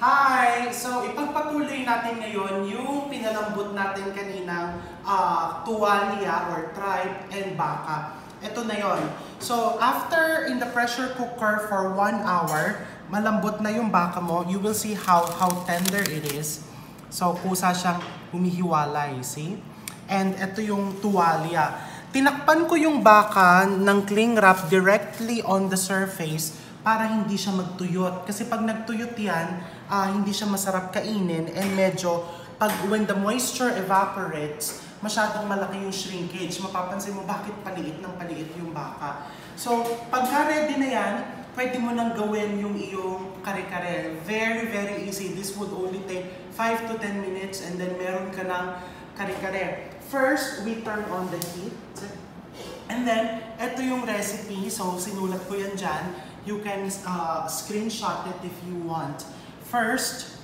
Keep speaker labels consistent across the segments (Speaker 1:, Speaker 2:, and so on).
Speaker 1: Hi! So, ipagpatuloy natin ngayon yung pinalambot natin kaninang tuwalya or tripe and baka. Ito na yon. So, after in the pressure cooker for 1 hour, malambot na yung baka mo. You will see how tender it is. So, kusa siyang humihiwalay, see? And ito yung tuwalya. Tinakpan ko yung baka ng cling wrap directly on the surface para hindi siya magtuyot. Kasi pag nagtuyot yan, hindi siya masarap kainin and medyo, when the moisture evaporates, masyadong malaki yung shrinkage. Mapapansin mo bakit paliit ng paliit yung baka. So, pagka ready na yan, pwede mo nang gawin yung iyong kare-kare. Very, very easy. This would only take 5 to 10 minutes and then meron ka ng kare-kare. First, we turn on the heat. And then, ito yung recipe. So, sinulat ko yan dyan. You can screenshot it if you want. First,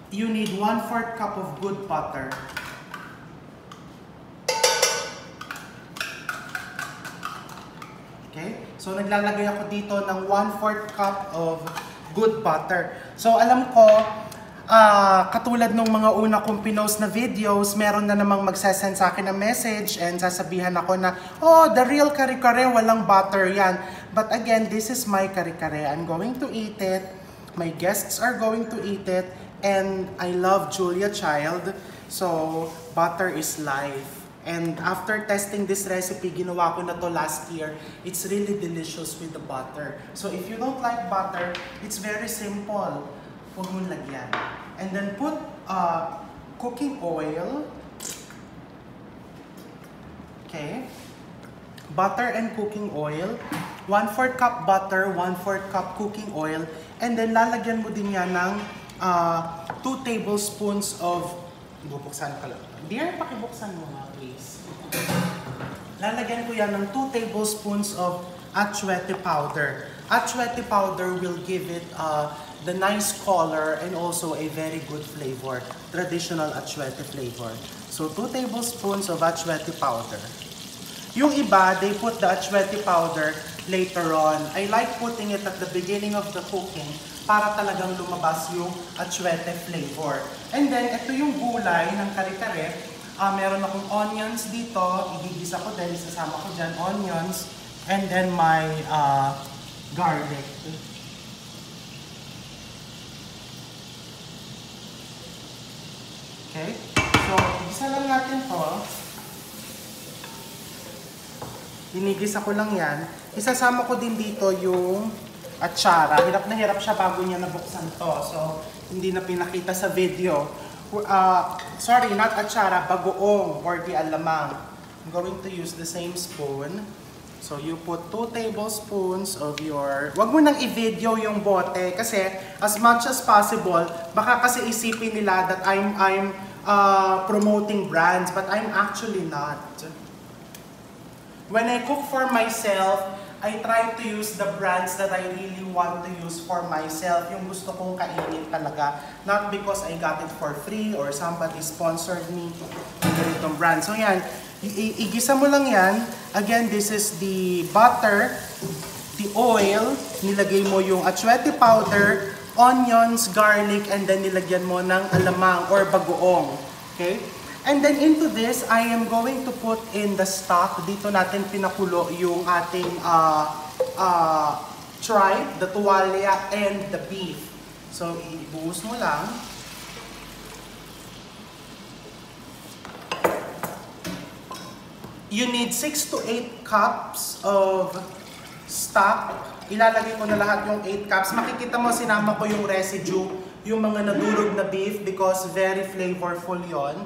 Speaker 1: you need 1/4 cup of good butter. Okay? So, naglalagay ako dito ng 1/4 cup of good butter. So, alam ko, katulad ng mga una kong pinost na videos, meron na namang magsasend sa akin ng message and sasabihan ako na, oh, the real kare-kare, walang butter yan. But again, this is my kare-kare. I'm going to eat it. My guests are going to eat it. And I love Julia Child. So, butter is life. And after testing this recipe, ginawa ko na to last year. It's really delicious with the butter. So, if you don't like butter, it's very simple. Huwag mong lagyan. And then put cooking oil. Okay. Butter and cooking oil. 1/4 cup butter, 1/4 cup cooking oil. And then lalagyan mo din yan ng 2 tablespoons of... Bubuksan ka lang. Dear, pakibuksan mo nga, please. Lalagyan ko yan ng 2 tablespoons of achuete powder. Achuete powder will give it the nice color and also a very good flavor. Traditional achuete flavor. So, 2 tablespoons of achuete powder. Yung iba, they put the achuete powder later on. I like putting it at the beginning of the cooking para talagang lumabas yung achuete flavor. And then, ito yung gulay ng kare-kare. Meron akong onions dito. Igigisa ko din. Isasama ko dyan onions. And then my garlic. Okay? So, igisa lang natin to. Dinigisa ko lang yan. Isasama ko din dito yung atsara. Hirap na hirap siya bago niya nabuksan to. So, hindi na pinakita sa video. Sorry, not atsara, bagoong or di alamang. I'm going to use the same spoon. So, you put 2 tablespoons of your... Wag mo nang i-video yung bote kasi as much as possible, baka kasi isipin nila that I'm promoting brands, but I'm actually not. When I cook for myself, I try to use the brands that I really want to use for myself. Yung gusto kong kainin talaga. Not because I got it for free or somebody sponsored me ng ganitong brand. So yan, igisa mo lang yan. Again, this is the butter, the oil, nilagay mo yung achuete powder, onions, garlic, and then nilagyan mo ng alamang or bagoong. Okay? And then into this, I am going to put in the stock. Dito natin pinakulo yung ating tripe, the tuwalya, and the beef. So, ibuhos mo lang. You need 6 to 8 cups of stock. Ilalagay ko na lahat yung 8 cups. Makikita mo, sinama ko yung residue, yung mga nadurog na beef because very flavorful yon.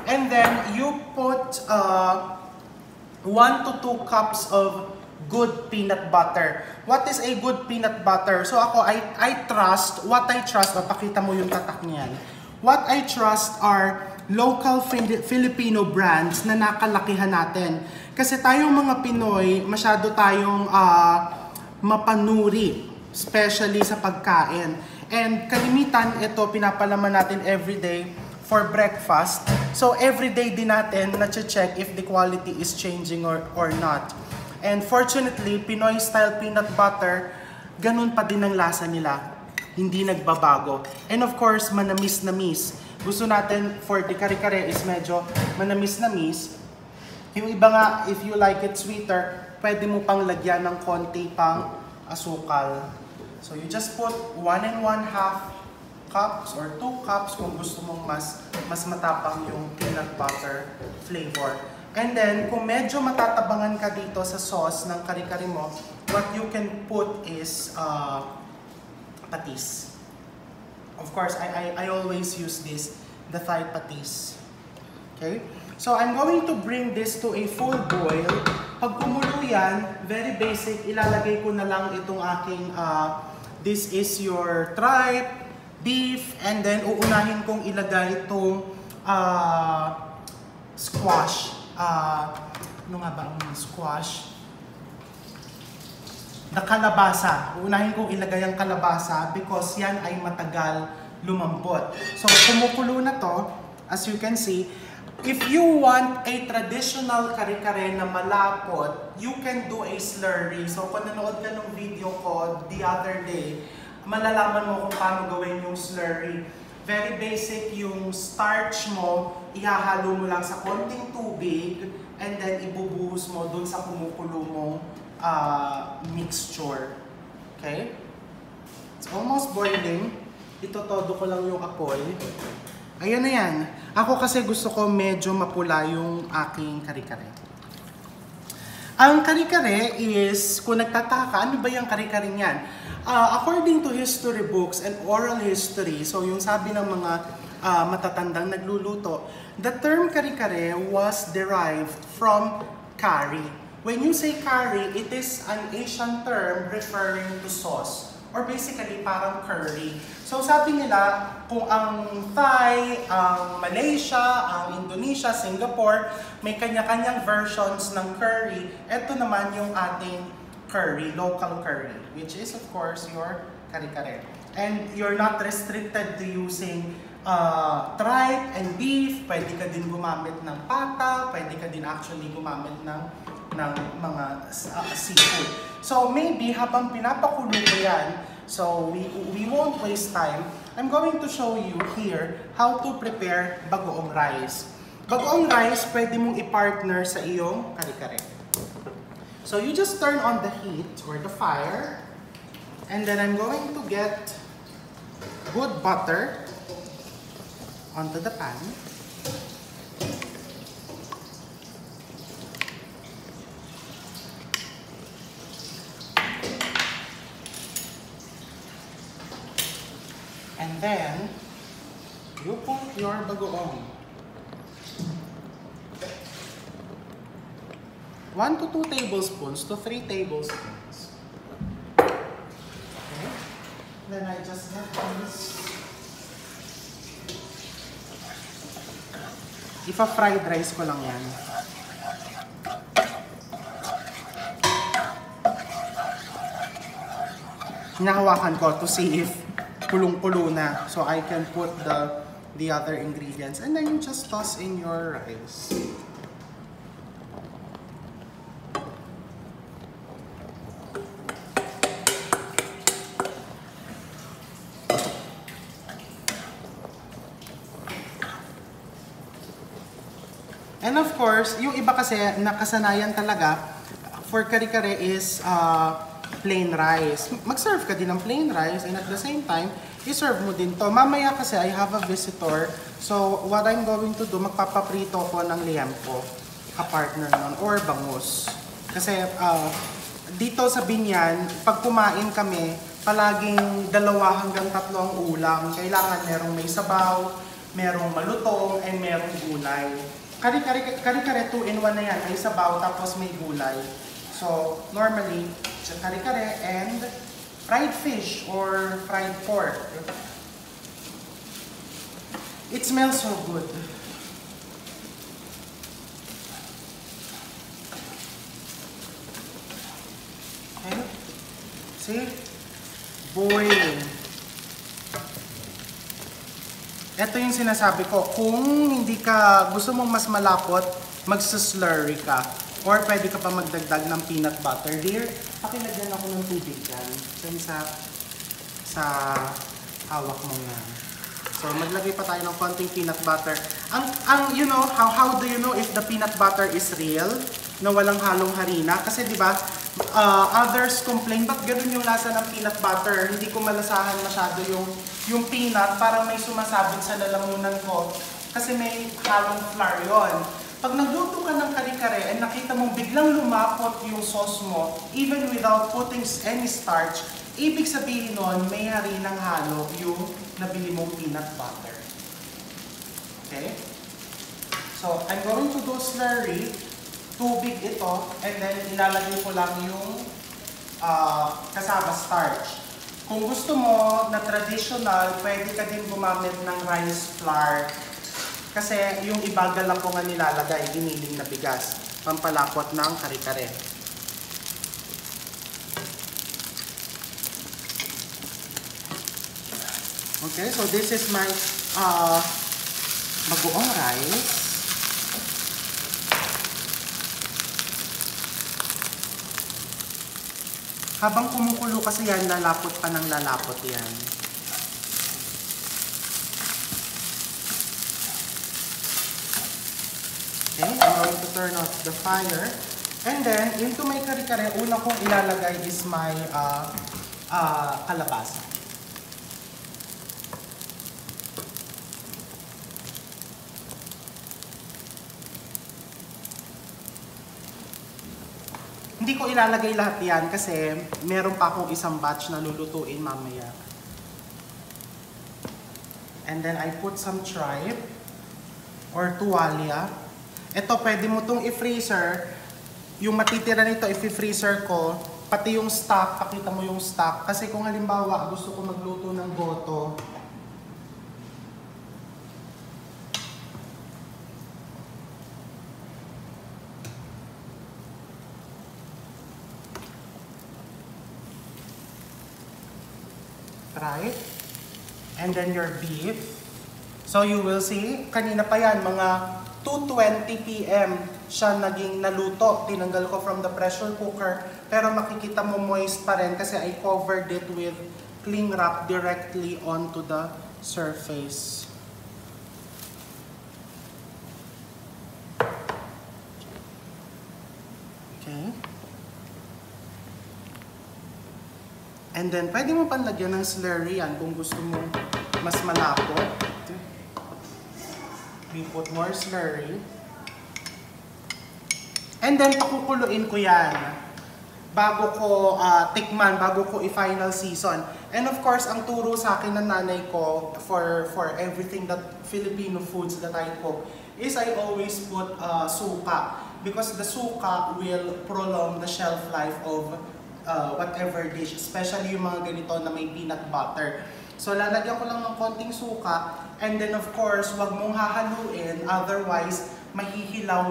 Speaker 1: And then, you put 1 to 2 cups of good peanut butter. What is a good peanut butter? So ako, I trust, papakita mo yung tatak niyan. What I trust are local Filipino brands na nakalakihan natin. Kasi tayong mga Pinoy, masyado tayong mapanuri, especially sa pagkain. And kalimitan, ito pinapalaman natin everyday for breakfast. So everyday din natin na-check if the quality is changing or not. And fortunately, Pinoy style peanut butter, ganun pa din ang lasa nila. hindi nagbabago. And of course, manamis-namis. Gusto natin for the kare-kare is medyo manamis-namis. Yung iba nga, if you like it sweeter, pwede mo pang lagyan ng konti pang asukal. So you just put 1 and 1/2 cups or 2 cups kung gusto mong mas matapang yung peanut butter flavor. And then, kung medyo matatabangan ka dito sa sauce ng kare-kare mo, what you can put is patis. Of course, I always use this, the Thai patis. Okay? So, I'm going to bring this to a full boil. Pag kumulo yan, very basic, ilalagay ko na lang itong aking, this is your tripe, beef, and then uunahin kong ilagay itong squash. Ano nga ba ang squash? The kalabasa. Uunahin kong ilagay ang kalabasa because yan ay matagal lumambot. So, kumukulo na to, as you can see. If you want a traditional kare-kare na malapot, you can do a slurry. So, kung nanood ka ng video ko the other day, malalaman mo kung paano gawin yung slurry. Very basic, yung starch mo, ihahalo mo lang sa konting tubig, and then ibubuhos mo dun sa kumukulo mong mixture. Okay? It's almost boiling. Itotodo ko lang yung apoy. Ayan na yan. Ako kasi gusto ko medyo mapula yung aking kare-kare. Ang kare-kare is, kung nagtataka ka, ano ba yung kare-kare niyan? According to history books and oral history, so yung sabi ng mga matatandang nagluluto, the term kare-kare was derived from curry. When you say curry, it is an Asian term referring to sauce, or basically parang curry. So sabi nila, kung ang Thai, ang Malaysia, ang Indonesia, Singapore, may kanya-kanyang versions ng curry, ito naman yung ating curry, local curry, which is of course your kare-kare. And you're not restricted to using tripe and beef, pwede ka din gumamit ng pata, pwede ka din actually gumamit ng mga seafood. So maybe habang pinapakulo ko yan, so we won't waste time, I'm going to show you here how to prepare bagoong rice. Bagoong rice, pwede mong i-partner sa iyong kare-kare. So you just turn on the heat or the fire, and then I'm going to get good butter onto the pan. And then you put your bagoong. 1 to 2 tablespoons to 3 tablespoons. Okay. Then I just get this. Ipa-fried rice ko lang yan. Hinahawakan ko to see if pulong-pulo na. So I can put the other ingredients. And then you just toss in your rice. And of course, yung iba kasi nakasanayan talaga for kare-kare is plain rice. Mag-serve ka din ng plain rice and at the same time, i-serve mo din to. Mamaya kasi I have a visitor. So what I'm going to do, magpapaprito ko ng liempo, ka-partner nun, or bangus. Kasi dito sa Binyan, pag kumain kami, palaging 2 hanggang 3 ang ulam. Kailangan merong may sabaw, merong malutong, and merong gulay. Kare-kare 2-in-1 na yan. May sabaw tapos may gulay. So, normally, kare-kare and fried fish or fried pork. It smells so good. Okay? See? Boiling. Ito yung sinasabi ko, kung hindi ka, gusto mong mas malapot, magsaslurry ka. Or pwede ka pa magdagdag ng peanut butter. Here, pakilagyan ako ng tubig dyan. sa hawak mo yan. So, maglagay pa tayo ng konting peanut butter. You know, how do you know if the peanut butter is real? Na walang halong harina? Kasi di ba, others complain, ba't ganun yung lasa ng peanut butter? Hindi ko malasahan masyado yung peanut, parang may sumasabit sa lalamunan ko. Kasi may halong flour yon. Pag nagluto ka ng kare-kare, and nakita mong biglang lumapot yung sauce mo, even without putting any starch, ibig sabihin nun, may harinang halo yung nabili mong peanut butter. Okay? So, I'm going to do slurry. Tubig ito, and then ilalagay ko lang yung kasama starch. Kung gusto mo na traditional, pwede ka din gumamit ng rice flour. Kasi yung ibagal lang ko nga nilalagay, giniling na bigas. Pampalapot ng kare-kare. Okay, so this is my bagoong rice. Habang kumukulo kasi yan, lalapot pa ng lalapot yan. Okay, I'm going to turn off the fire. And then, into my kare-kare, una kong ilalagay is my kalabasa. Hindi ko ilalagay lahat yan kasi meron pa akong isang batch na lulutuin mamaya. And then I put some tripe or tuwalya. Ito, pwede mo itong i-freezer. Yung matitira nito, i-freezer ko. Pati yung stock, pakita mo yung stock. Kasi kung halimbawa, gusto ko magluto ng goto. Right? And then your beef. So you will see, kanina pa yan, mga 2:20 p.m. siya naging naluto. Tinanggal ko from the pressure cooker. Pero makikita mo moist pa rin kasi I covered it with cling wrap directly onto the surface. Okay. And then, pwede mo pang lagyan ng slurry yan kung gusto mo mas malapot. We put more slurry. And then, pakukuluin ko yan bago ko tikman, bago ko i-final season. And of course, ang turo sa akin ng nanay ko for everything that Filipino foods that I cook is I always put suka. Because the suka will prolong the shelf life of whatever dish, especially yung mga ganito na may peanut butter. So lalagyan ko lang ng konting suka, and then of course, wag mong hahaluin, otherwise mahihilaw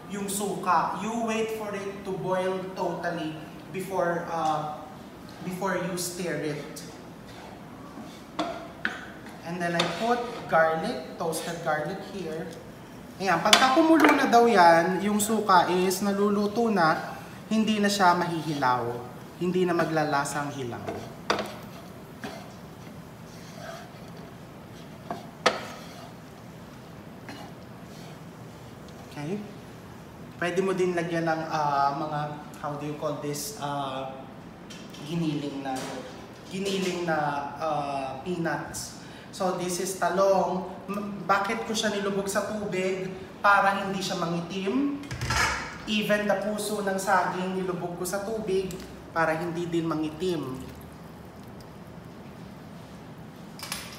Speaker 1: yung suka. You wait for it to boil totally before you stir it. And then I put garlic, toasted garlic here. Ayan, pagka kumulo na daw yan, yung suka is naluluto na, hindi na siya mahihilaw. Hindi na maglalasang hilaw. Okay? Pwede mo din lagyan ng mga, how do you call this, giniling na peanuts. So this is talong. Bakit ko siya nilubog sa tubig? Para hindi siya mangitim. Even the puso ng saging nilubog ko sa tubig para hindi din mangitim.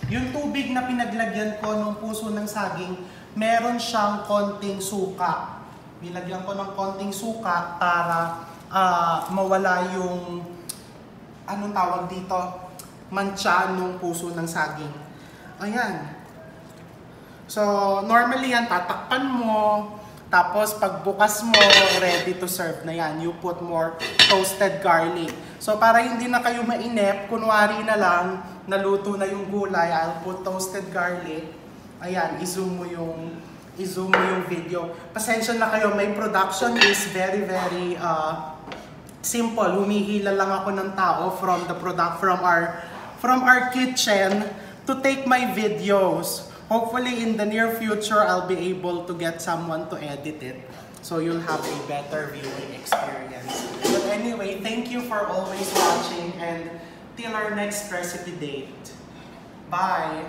Speaker 1: Yung tubig na pinaglagyan ko ng puso ng saging, meron siyang konting suka. Nilagyan ko ng konting suka para mawala yung, anong tawag dito, mancha ng puso ng saging. Ayan. So, normally yan, tatakpan mo, tapos pagbukas mo, ready to serve na yan. You put more toasted garlic. So, para hindi na kayo mainip, kunwari na lang, naluto na yung gulay, I'll put toasted garlic. Ayan, i-zoom mo yung video. Pasensya na kayo, my production is very, very simple. Humihila lang ako ng tao from from our kitchen to take my videos. Hopefully in the near future, I'll be able to get someone to edit it. So you'll have a better viewing experience. But anyway, thank you for always watching and till our next recipe date. Bye!